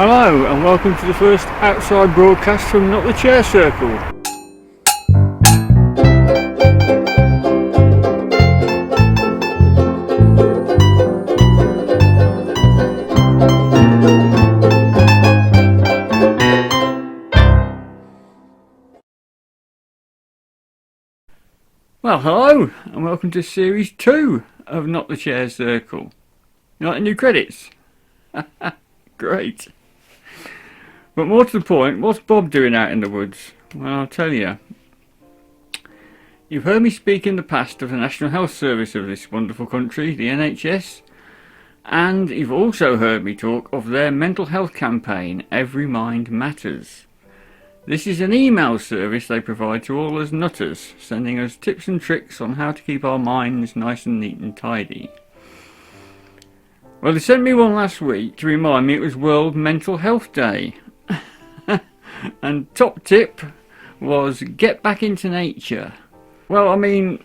Hello and welcome to the first outside broadcast from Not the Chair Circle. Well, hello and welcome to series 2 of Not the Chair Circle. You like the new credits? Great. But more to the point, what's Bob doing out in the woods? Well, I'll tell you. You've heard me speak in the past of the National Health Service of this wonderful country, the NHS, and you've also heard me talk of their mental health campaign, Every Mind Matters. This is an email service they provide to all us nutters, sending us tips and tricks on how to keep our minds nice and neat and tidy. Well, they sent me one last week to remind me it was World Mental Health Day. And top tip was get back into nature. Well, I mean,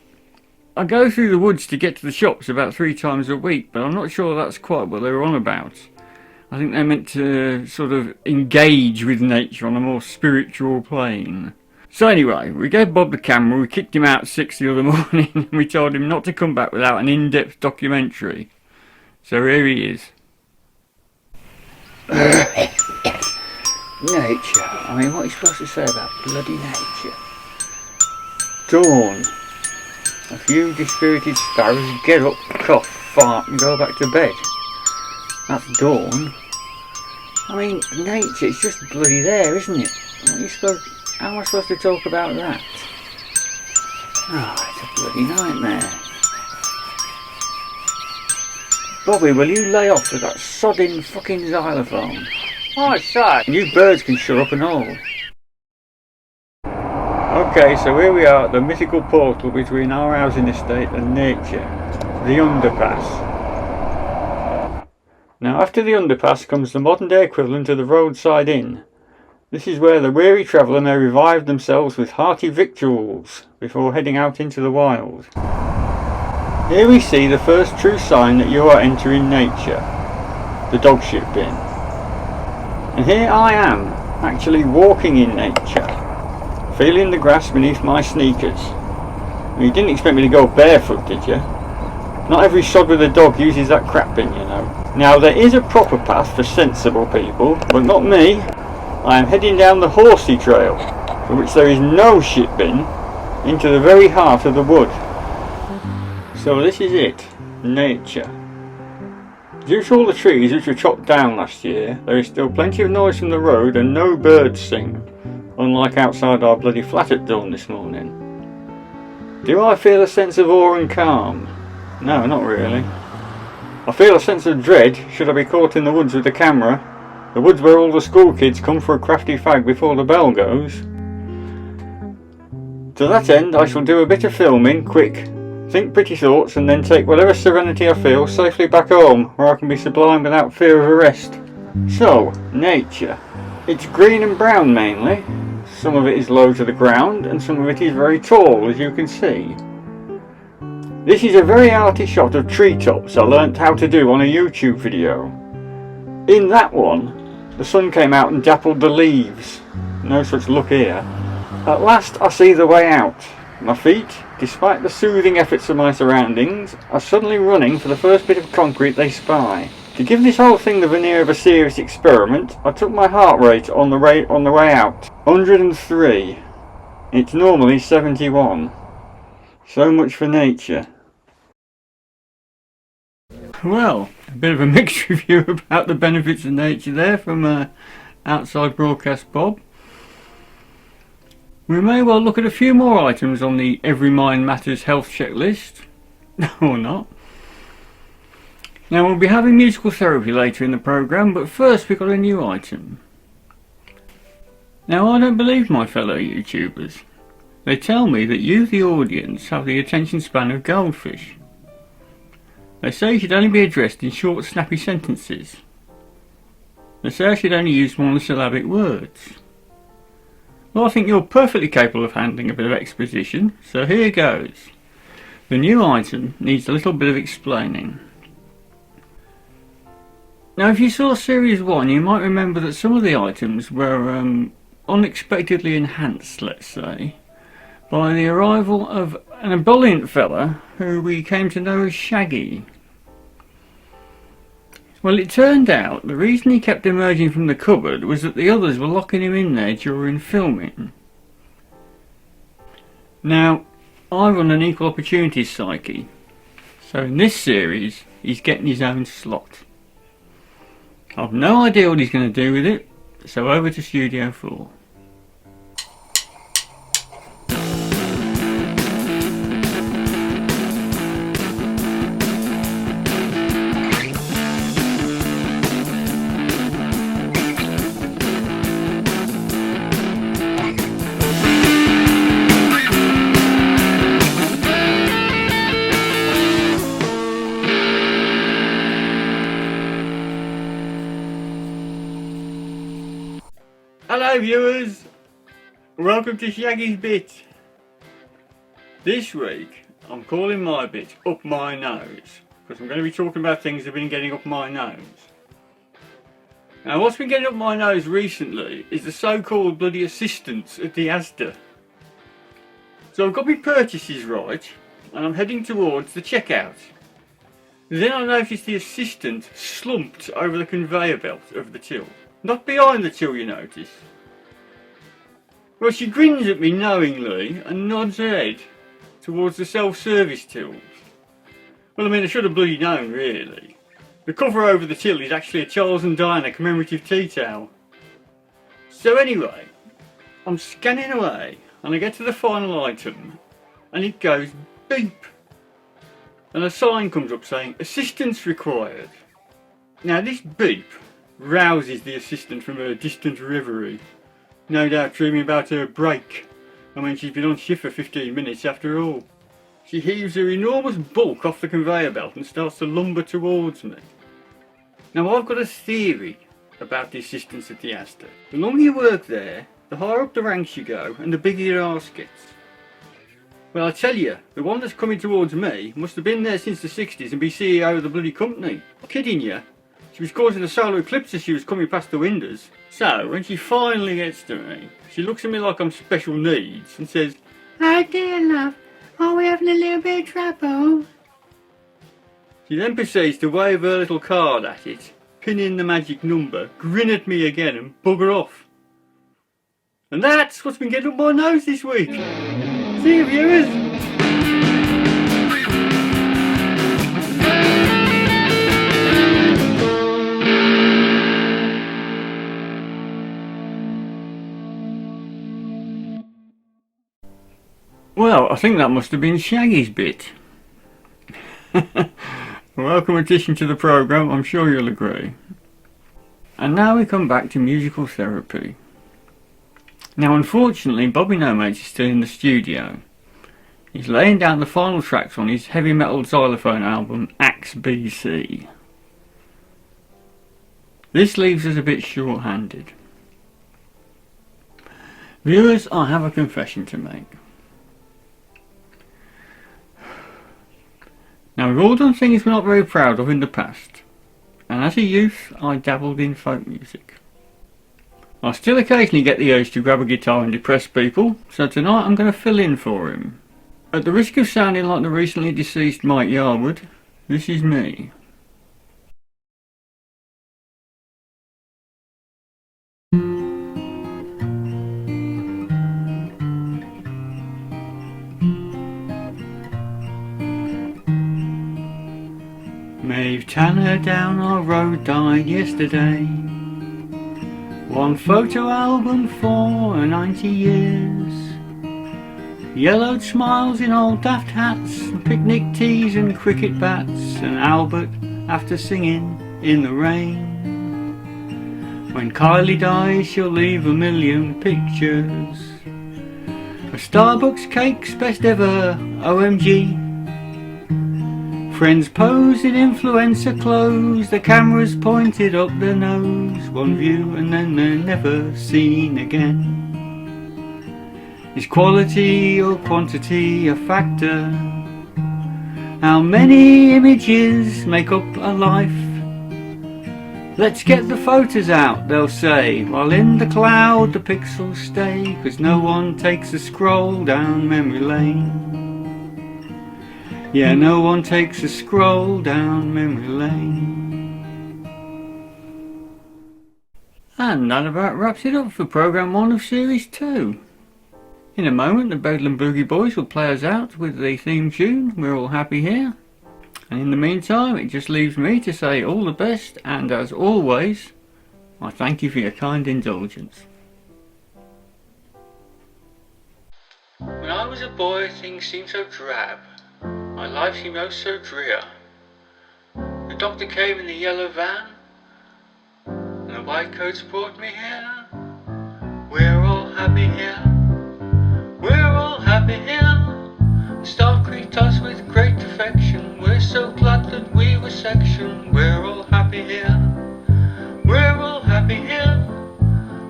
I go through the woods to get to the shops about 3 times a week, but I'm not sure that's quite what they were on about. I think they meant to sort of engage with nature on a more spiritual plane. So anyway, we gave Bob the camera, we kicked him out at 6 the other morning, and we told him not to come back without an in-depth documentary. So here he is. Nature. I mean, what are you supposed to say about bloody nature? Dawn. A few dispirited sparrows get up, cough, fart and go back to bed. That's dawn. I mean, nature, it's just bloody there, isn't it? How am I supposed to talk about that? Oh, it's a bloody nightmare. Bobby, will you lay off with that sodding fucking xylophone? Oh, sorry. You birds can shut up and all. Okay, so here we are at the mythical portal between our housing estate and nature. The underpass. Now, after the underpass comes the modern day equivalent of the roadside inn. This is where the weary traveller may revive themselves with hearty victuals before heading out into the wild. Here we see the first true sign that you are entering nature, the dog shit bin. And here I am, actually walking in nature, feeling the grass beneath my sneakers. You didn't expect me to go barefoot, did you? Not every sod with a dog uses that crap bin, you know. Now there is a proper path for sensible people, but not me. I am heading down the horsey trail, for which there is no shit bin, into the very heart of the wood. So this is it, nature. Due to all the trees which were chopped down last year, there is still plenty of noise from the road and no birds sing, unlike outside our bloody flat at dawn this morning. Do I feel a sense of awe and calm? No, not really. I feel a sense of dread should I be caught in the woods with a camera, the woods where all the school kids come for a crafty fag before the bell goes. To that end I shall do a bit of filming, quick, think pretty thoughts and then take whatever serenity I feel safely back home where I can be sublime without fear of arrest. So, nature. It's green and brown mainly. Some of it is low to the ground and some of it is very tall, as you can see. This is a very arty shot of treetops I learnt how to do on a YouTube video. In that one, the sun came out and dappled the leaves. No such luck here. At last I see the way out. My feet, despite the soothing efforts of my surroundings, are suddenly running for the first bit of concrete they spy. To give this whole thing the veneer of a serious experiment, I took my heart rate on the way out. 103. It's normally 71. So much for nature. Well, a bit of a mixed review about the benefits of nature there from outside broadcast Bob. We may well look at a few more items on the Every Mind Matters health checklist, or not. Now we'll be having musical therapy later in the programme, but first we've got a new item. Now I don't believe my fellow YouTubers. They tell me that you, the audience, have the attention span of goldfish. They say you should only be addressed in short, snappy sentences. They say I should only use monosyllabic words. Well, I think you're perfectly capable of handling a bit of exposition, so here goes. The new item needs a little bit of explaining. Now if you saw Series 1 you might remember that some of the items were unexpectedly enhanced, let's say, by the arrival of an ebullient fella who we came to know as Shaggy. Well, it turned out the reason he kept emerging from the cupboard was that the others were locking him in there during filming. Now, I run an equal opportunities psyche, so in this series he's getting his own slot. I've no idea what he's going to do with it, so over to Studio 4. Hello viewers, welcome to Shaggy's Bit. This week I'm calling my bit Up My Nose, because I'm going to be talking about things that have been getting up my nose. Now what's been getting up my nose recently is the so-called bloody assistants at the Asda. So I've got my purchases right and I'm heading towards the checkout. Then I noticed the assistant slumped over the conveyor belt of the till. Not behind the till, you notice. Well, she grins at me knowingly and nods her head towards the self-service tills. Well, I mean, I should have bloody known, really. The cover over the till is actually a Charles and Diana commemorative tea towel. So anyway, I'm scanning away and I get to the final item and it goes beep. And a sign comes up saying, assistance required. Now this beep rouses the assistant from her distant reverie, no doubt dreaming about her break, and when she's been on shift for 15 minutes after all. She heaves her enormous bulk off the conveyor belt and starts to lumber towards me. Now I've got a theory about the assistants at the Asda. The longer you work there, the higher up the ranks you go and the bigger your arse gets. Well, I tell you, the one that's coming towards me must have been there since the 60s and be CEO of the bloody company. I'm kidding you. She was causing a solar eclipse as she was coming past the windows. So, when she finally gets to me, she looks at me like I'm special needs and says, "Oh dear love, are we having a little bit of trouble?" She then proceeds to wave her little card at it, pin in the magic number, grin at me again and bugger off. And that's what's been getting up my nose this week. See you viewers! Well, I think that must have been Shaggy's bit. Welcome addition to the programme, I'm sure you'll agree. And now we come back to musical therapy. Now unfortunately Bobby No Mates is still in the studio. He's laying down the final tracks on his heavy metal xylophone album Axe BC. This leaves us a bit short-handed. Viewers, I have a confession to make. Now we've all done things we're not very proud of in the past, and as a youth I dabbled in folk music. I still occasionally get the urge to grab a guitar and depress people, so tonight I'm going to fill in for him. At the risk of sounding like the recently deceased Mike Yarwood, this is me. Maeve Tanner down our road died yesterday. One photo album for 90 years. Yellowed smiles in old daft hats, and picnic teas and cricket bats, and Albert after singing in the rain. When Kylie dies she'll leave a million pictures. A Starbucks cake's best ever, OMG. Friends pose in influencer clothes, the cameras pointed up their nose. One view and then they're never seen again. Is quality or quantity a factor? How many images make up a life? Let's get the photos out, they'll say, while in the cloud the pixels stay, 'cause no one takes a scroll down memory lane. Yeah, no one takes a scroll down memory lane. And that about wraps it up for Programme 1 of Series 2. In a moment the Bedlam Boogie Boys will play us out with the theme tune, We're All Happy Here. And in the meantime it just leaves me to say all the best, and as always, I thank you for your kind indulgence. When I was a boy things seemed so drab, my life seemed oh so drear. The doctor came in the yellow van, and the white coats brought me here. We're all happy here, we're all happy here. The staff greet us with great affection, we're so glad that we were sectioned. We're all happy here, we're all happy here,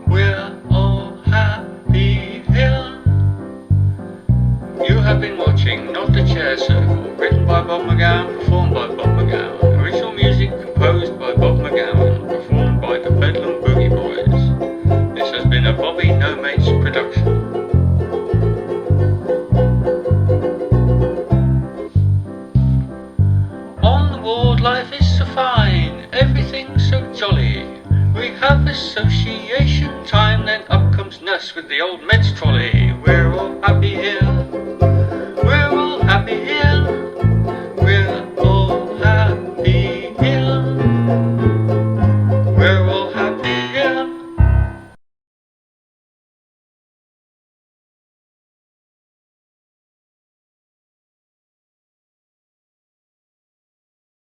we're all happy here. You have been watching Not the Chair Circle, written by Bob McGowan, performed by Bob McGowan. Original music composed by Bob McGowan, performed by the Bedlam Boogie Boys. This has been a Bobby No Mates production. On the ward life is so fine, everything's so jolly. We have association time, then up comes Nurse with the old meds trolley. We're all happy here, we're all happy here.